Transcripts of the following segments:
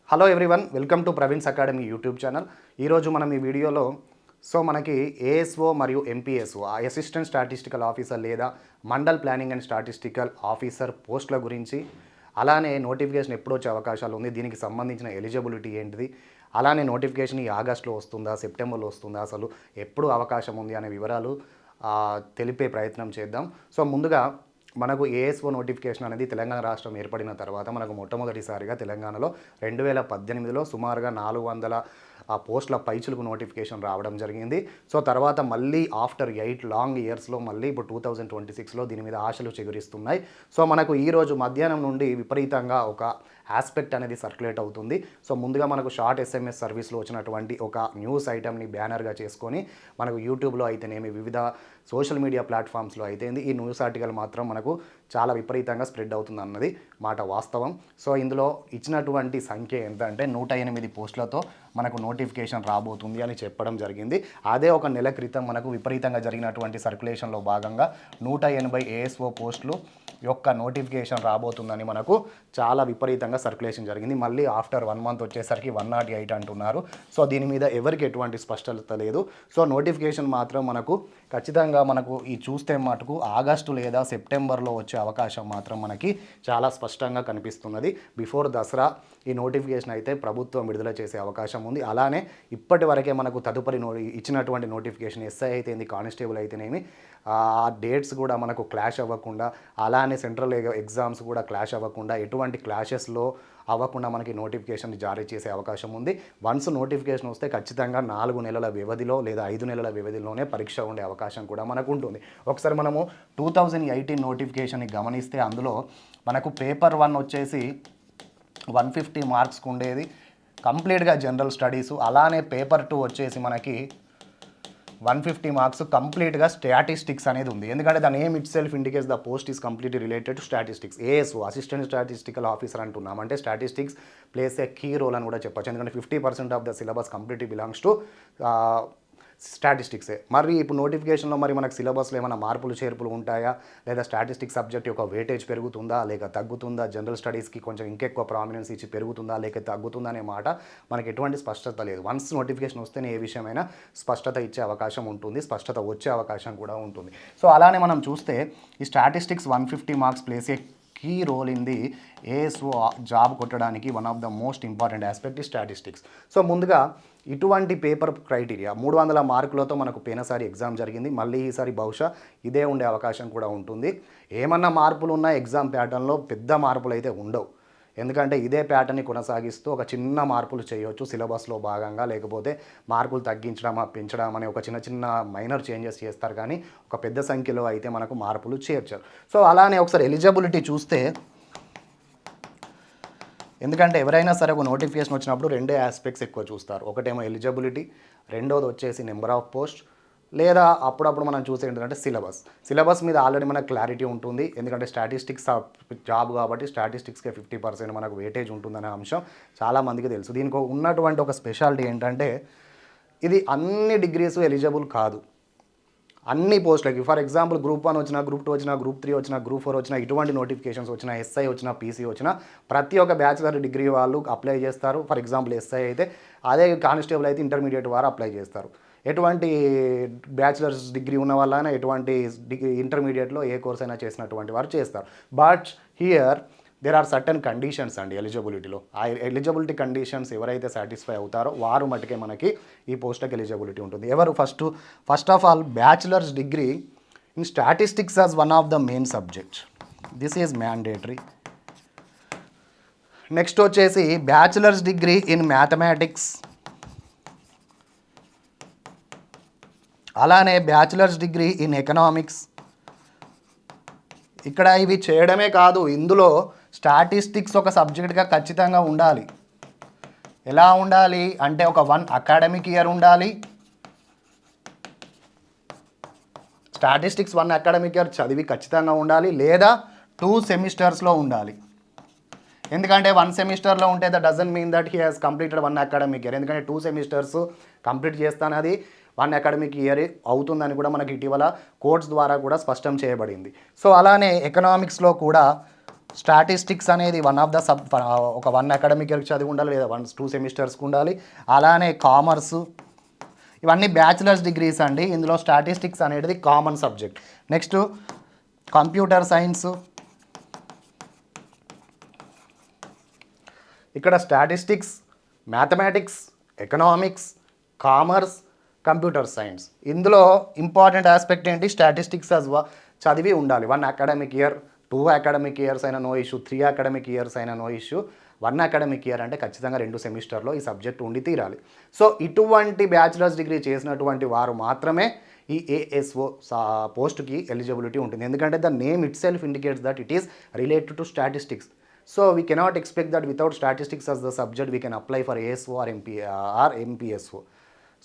Hello everyone, welcome to Praveen's academy YouTube channel. ఈరోజు మనం ఈ వీడియోలో మనకి ఏఎస్ఓ మరియు ఎంపీఎస్ఓ అసిస్టెంట్ స్టాటిస్టికల్ ఆఫీసర్ లేదా mandal planning and statistical officer పోస్టుల గురించి, అలానే నోటిఫికేషన్ ఎప్పుడు వచ్చే అవకాశాలు ఉంది, దీనికి సంబంధించిన ఎలిజిబిలిటీ ఏంటిది, అలానే నోటిఫికేషన్ ఈ ఆగస్టులో వస్తుందా, సెప్టెంబర్లో వస్తుందా, అసలు ఎప్పుడు అవకాశం ఉంది అనే వివరాలు తెలిపే ప్రయత్నం చేద్దాం. ముందుగా మనకు ఏఎస్ఓ నోటిఫికేషన్ అనేది తెలంగాణ రాష్ట్రం ఏర్పడిన తర్వాత మనకు మొట్టమొదటిసారిగా తెలంగాణలో 2018లో సుమారుగా 400 పోస్టుల పైచులకు నోటిఫికేషన్ రావడం జరిగింది. తర్వాత మళ్ళీ ఆఫ్టర్ 8 లాంగ్ ఇయర్స్లో మళ్ళీ ఇప్పుడు 2026లో దీని మీద ఆశలు చిగురిస్తున్నాయి. మనకు ఈరోజు మధ్యాహ్నం నుండి విపరీతంగా ఒక ఆస్పెక్ట్ అనేది సర్క్యులేట్ అవుతుంది. ముందుగా మనకు షార్ట్ ఎస్ఎంఎస్ సర్వీస్లో వచ్చినటువంటి ఒక న్యూస్ ఐటమ్ని బ్యానర్గా చేసుకొని మనకు యూట్యూబ్లో అయితేనేమి వివిధ సోషల్ మీడియా ప్లాట్ఫామ్స్లో అయితే ఈ న్యూస్ ఆర్టికల్ మాత్రం మనకు చాలా విపరీతంగా స్ప్రెడ్ అవుతుంది అన్నది మాట వాస్తవం. ఇందులో ఇచ్చినటువంటి సంఖ్య ఎంత అంటే 108 పోస్టులతో మనకు నోటిఫికేషన్ రాబోతుంది అని చెప్పడం జరిగింది. అదే ఒక నెల క్రితం మనకు విపరీతంగా జరిగినటువంటి సర్క్యులేషన్లో భాగంగా 180 ఏఎస్ఓ పోస్టులు యొక్క నోటిఫికేషన్ రాబోతుందని మనకు చాలా విపరీతంగా సర్క్యులేషన్ జరిగింది. మళ్ళీ ఆఫ్టర్ 1 మంత్ వచ్చేసరికి 108 అంటున్నారు. దీని మీద ఎవరికి ఎటువంటి స్పష్టత లేదు. నోటిఫికేషన్ మాత్రం మనకు ఖచ్చితంగా మనకు ఈ చూస్తే మటుకు ఆగస్టు లేదా సెప్టెంబర్లో వచ్చే అవకాశం మాత్రం మనకి చాలా స్పష్టంగా కనిపిస్తున్నది. బిఫోర్ దసరా ఈ నోటిఫికేషన్ అయితే ప్రభుత్వం విడుదల చేసే అవకాశం ఉంది. అలానే ఇప్పటి వరకే మనకు తదుపరి ఇచ్చినటువంటి నోటిఫికేషన్ ఎస్ఐ అయితే కానిస్టేబుల్ అయితేనేమి ఆ డేట్స్ కూడా మనకు క్లాష్ అవ్వకుండా, అలానే సెంట్రల్ ఎగ్జామ్స్ కూడా క్లాష్ అవ్వకుండా, ఎటువంటి క్లాషెస్లో అవ్వకుండా మనకి నోటిఫికేషన్ జారీ చేసే అవకాశం ఉంది. వన్స్ నోటిఫికేషన్ వస్తే ఖచ్చితంగా 4 నెలల వ్యవధిలో లేదా 5 నెలల వ్యవధిలోనే పరీక్ష ఉండే అవకాశం కూడా మనకు ఉంటుంది. ఒకసారి మనము 2018 నోటిఫికేషన్ని గమనిస్తే అందులో మనకు పేపర్ 1 వచ్చేసి 150 మార్క్స్కి ఉండేది, కంప్లీట్గా జనరల్ స్టడీసు. అలానే పేపర్ 2 వచ్చేసి మనకి 150 మార్క్స్ కంప్లీట్గా స్టాటిస్టిక్స్ అనేది ఉంది. ఎందుకంటే దాని name itself indicates the post is completely related to statistics. ASO assistant statistical officer అంటున్నాం అంటే statistics plays a key role అని కూడా చెప్పొచ్చు. ఎందుకంటే 50% of the syllabus completely belongs to స్టాటిస్టిక్సే. మరి ఇప్పుడు నోటిఫికేషన్లో మరి మనకు సిలబస్లో ఏమైనా మార్పులు చేర్పులు ఉంటాయా, లేదా స్టాటిస్టిక్స్ సబ్జెక్ట్ యొక్క వెయిటేజ్ పెరుగుతుందా లేక తగ్గుతుందా, జనరల్ స్టడీస్కి కొంచెం ఇంకెక్కువ ప్రామినెన్స్ ఇచ్చి పెరుగుతుందా లేక తగ్గుతుందా అనే మాట మనకి ఎటువంటి స్పష్టత లేదు. వన్స్ నోటిఫికేషన్ వస్తేనే ఏ విషయమైనా స్పష్టత ఇచ్చే అవకాశం ఉంటుంది, స్పష్టత వచ్చే అవకాశం కూడా ఉంటుంది. అలానే మనం చూస్తే ఈ statistics 150 marks plays a key role in the ASO job కొట్టడానికి one of the most important aspect ఈ స్టాటిస్టిక్స్. ముందుగా ఇటువంటి పేపర్ క్రైటీరియా 300 మార్కులతో మనకు పోయినసారి ఎగ్జామ్ జరిగింది. మళ్ళీ ఈసారి బహుశా ఇదే ఉండే అవకాశం కూడా ఉంటుంది. ఏమన్నా మార్పులు ఉన్న ఎగ్జామ్ ప్యాటర్న్లో పెద్ద మార్పులు అయితే ఉండవు. ఎందుకంటే ఇదే ప్యాటర్న్ని కొనసాగిస్తూ ఒక చిన్న మార్పులు చేయవచ్చు సిలబస్లో భాగంగా, లేకపోతే మార్కులు తగ్గించడం పెంచడం అనే ఒక చిన్న మైనర్ చేంజెస్ చేస్తారు, కానీ ఒక పెద్ద సంఖ్యలో అయితే మనకు మార్పులు చేర్చారు. అలానే ఒకసారి ఎలిజిబిలిటీ చూస్తే, ఎందుకంటే ఎవరైనా సరే ఒక నోటిఫికేషన్ వచ్చినప్పుడు 2 ఆస్పెక్ట్స్ ఎక్కువ చూస్తారు. ఒకటేమో ఎలిజిబిలిటీ, రెండోది వచ్చేసి నెంబర్ ఆఫ్ పోస్ట్, లేదా అప్పుడప్పుడు మనం చూసే ఏంటంటే సిలబస్ మీద ఆల్రెడీ మనకు క్లారిటీ ఉంటుంది. ఎందుకంటే స్టాటిస్టిక్స్ జాబ్ కాబట్టి స్టాటిస్టిక్స్కే 50% మనకు వెయిటేజ్ ఉంటుందనే అంశం చాలామందికి తెలుసు. దీనికి ఉన్నటువంటి ఒక స్పెషాలిటీ ఏంటంటే ఇది అన్ని డిగ్రీస్ ఎలిజిబుల్ కాదు. అన్ని పోస్టులకి, ఫర్ ఎగ్జాంపుల్ గ్రూప్ 1 వచ్చినా, గ్రూప్ 2 వచ్చినా, గ్రూప్ 3 వచ్చినా, గ్రూప్ 4 వచ్చినా, ఇటువంటి నోటిఫికేషన్స్ వచ్చినా, ఎస్ఐ వచ్చినా, పీసీ వచ్చినా ప్రతి ఒక్క బ్యాచిలర్ డిగ్రీ వాళ్ళు అప్లై చేస్తారు. ఫర్ ఎగ్జాంపుల్ ఎస్ఐ అయితే, అదే కానిస్టేబుల్ అయితే ఇంటర్మీడియట్ వారు అప్లై చేస్తారు. ఎటువంటి బ్యాచిలర్స్ డిగ్రీ ఉన్న వాళ్ళైనా, ఎటువంటి ఇంటర్మీడియట్లో ఏ కోర్స్ అయినా చేసినటువంటి వారు చేస్తారు. But here there are certain conditions అండి ఎలిజిబిలిటీలో. ఆ ఎలిజిబిలిటీ కండిషన్స్ ఎవరైతే సాటిస్ఫై అవుతారో వారు మటుకే మనకి ఈ పోస్ట్కి ఎలిజిబిలిటీ ఉంటుంది. ఎవరు first of all bachelors degree in statistics as one of the main subject, this is mandatory. Next వచ్చేసి బ్యాచిలర్స్ డిగ్రీ ఇన్ మ్యాథమెటిక్స్, అలానే బ్యాచిలర్స్ డిగ్రీ ఇన్ ఎకనామిక్స్. ఇక్కడ ఇవి చేయడమే కాదు, ఇందులో స్టాటిస్టిక్స్ ఒక సబ్జెక్ట్గా ఖచ్చితంగా ఉండాలి. ఎలా ఉండాలి అంటే ఒక 1 అకాడమిక్ ఇయర్ ఉండాలి. స్టాటిస్టిక్స్ 1 అకాడమిక్ ఇయర్ చదివి ఖచ్చితంగా ఉండాలి, లేదా 2 సెమిస్టర్స్లో ఉండాలి. ఎందుకంటే 1 సెమిస్టర్లో ఉంటే that doesn't mean that he has completed 1 academic year. ఎందుకంటే 2 సెమిస్టర్స్ కంప్లీట్ చేస్తానది 1 అకాడమిక్ ఇయర్ అవుతుందని కూడా మనకి ఇటీవల కోర్ట్స్ ద్వారా కూడా స్పష్టం చేయబడింది. అలానే ఎకనామిక్స్లో కూడా స్టాటిస్టిక్స్ అనేది వన్ ఆఫ్ ద ఒక 1 అకాడమిక్ ఇయర్కి చదివి ఉండాలి, లేదా 1-2 సెమిస్టర్స్కి ఉండాలి. అలానే కామర్సు, ఇవన్నీ బ్యాచిలర్స్ డిగ్రీస్ అండి. ఇందులో స్టాటిస్టిక్స్ అనేది common subject. Next computer science, ఇక్కడ statistics, mathematics, economics, commerce, computer science. ఇందులో ఇంపార్టెంట్ ఆస్పెక్ట్ ఏంటి, స్టాటిస్టిక్స్ చదివి ఉండాలి. 1 అకాడమిక్ ఇయర్, 2 అకాడమిక్ ఇయర్స్ అయినా నో ఇష్యూ, 3 అకాడమిక్ ఇయర్స్ అయినా నో ఇష్యూ. 1 అకాడమిక్ ఇయర్ అంటే ఖచ్చితంగా 2 సెమిస్టర్లో ఈ సబ్జెక్ట్ ఉండి తీరాలి. సో ఇటువంటి బ్యాచిలర్స్ డిగ్రీ చేసినటువంటి వారు మాత్రమే ఈ ఏఎస్ఓ పోస్ట్కి ఎలిజిబిలిటీ ఉంటుంది. ఎందుకంటే the name itself indicates that it is related to statistics. So we cannot expect that without statistics as the subject we can apply for ASO or MPSO.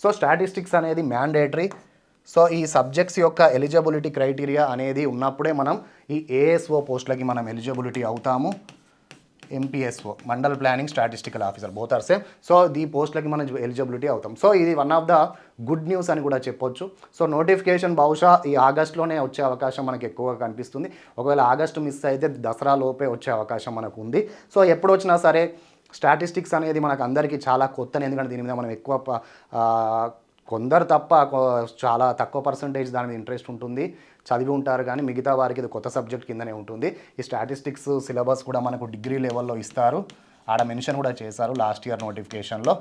So statistics అనేది mandatory. So ఈ subjects యొక్క eligibility criteria అనేది ఉన్నప్పుడే మనం ఈ ASO పోస్టులకి మనం eligibility అవుతాము. MPSO, mandal planning statistical officer, both are same. So ఈ పోస్టులకి మనం ఎలిజిబిలిటీ అవుతాం. సో ఇది one of the good news అని కూడా చెప్పొచ్చు. సో నోటిఫికేషన్ బహుశా ఈ ఆగస్టులోనే వచ్చే అవకాశం మనకు ఎక్కువగా కనిపిస్తుంది. ఒకవేళ ఆగస్టు మిస్ అయితే దసరా లోపే వచ్చే అవకాశం మనకు ఉంది. సో ఎప్పుడు వచ్చినా సరే స్టాటిస్టిక్స్ అనేది మనకు అందరికీ చాలా కొత్తనే. ఎందుకంటే దీని మీద మనం ఎక్కువ కొందరు తప్ప చాలా తక్కువ పర్సంటేజ్ దాని మీద ఇంట్రెస్ట్ ఉంటుంది, చదివి ఉంటారు. కానీ మిగతా వారికి ఇది కొత్త సబ్జెక్ట్ కిందనే ఉంటుంది. ఈ స్టాటిస్టిక్స్ సిలబస్ కూడా మనకు డిగ్రీ లెవెల్లో ఇస్తారు. ఆడ మెన్షన్ కూడా చేశారు లాస్ట్ ఇయర్ నోటిఫికేషన్లో.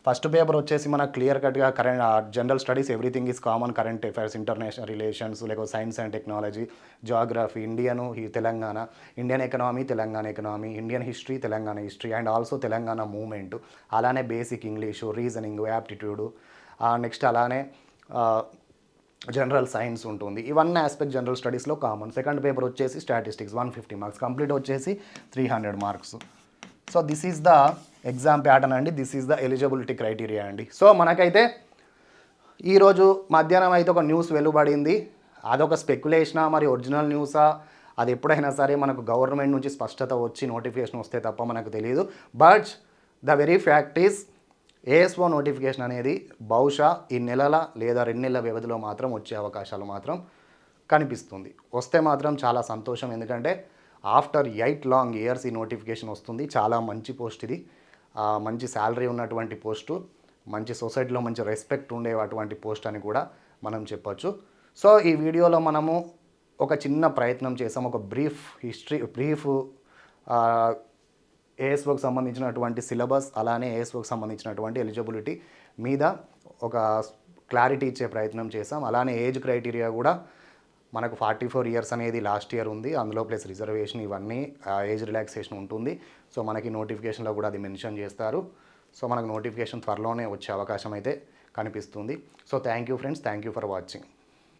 ఫస్ట్ పేపర్ వచ్చేసి మనకు క్లియర్ కట్గా general studies, everything is common, current affairs, international relations, లేకపోతే science and technology, geography, Telangana, Indian economy, Telangana economy, Indian history, Telangana history, and also Telangana movement. అలానే basic English, reasoning, aptitude, next అలానే general science ఉంటుంది. ఇవన్నీ aspect general స్టడీస్లో common. Second paper వచ్చేసి statistics, 150 marks, complete వచ్చేసి 300 marks. So this is the exam pattern అండి, this is the eligibility criteria అండి. So మనకైతే ఈరోజు మధ్యాహ్నం అయితే ఒక న్యూస్ వెలువడింది. అదొక స్పెక్యులేషనా మరి ఒరిజినల్ న్యూసా, అది ఎప్పుడైనా సరే మనకు గవర్నమెంట్ నుంచి స్పష్టత వచ్చి నోటిఫికేషన్ వస్తే తప్ప మనకు తెలియదు. But the very fact is ASO notification అనేది బహుశా ఈ నెలల లేదా 2 నెలల వ్యవధిలో మాత్రం వచ్చే అవకాశాలు మాత్రం కనిపిస్తుంది. వస్తే మాత్రం చాలా సంతోషం. ఎందుకంటే ఆఫ్టర్ 8 లాంగ్ ఇయర్స్ ఈ నోటిఫికేషన్ వస్తుంది. చాలా మంచి పోస్ట్ ఇది, మంచి శాలరీ ఉన్నటువంటి పోస్టు, మంచి సొసైటీలో మంచి రెస్పెక్ట్ ఉండే అటువంటి పోస్ట్ అని కూడా మనం చెప్పొచ్చు. సో ఈ వీడియోలో మనము ఒక చిన్న ప్రయత్నం చేసాం, ఒక బ్రీఫ్ ఏఎస్ఓకి సంబంధించినటువంటి సిలబస్, అలానే ఏఎస్ఓకి సంబంధించినటువంటి ఎలిజిబిలిటీ మీద ఒక క్లారిటీ ఇచ్చే ప్రయత్నం చేసాం. అలానే ఏజ్ క్రైటీరియా కూడా మనకు 44 ఇయర్స్ అనేది లాస్ట్ ఇయర్ ఉంది, అందులో ప్లస్ రిజర్వేషన్ ఇవన్నీ ఏజ్ రిలాక్సేషన్ ఉంటుంది. సో మనకి నోటిఫికేషన్లో కూడా అది మెన్షన్ చేస్తారు. సో మనకు నోటిఫికేషన్ త్వరలోనే వచ్చే అవకాశం అయితే కనిపిస్తుంది. So thank you friends, thank you for watching.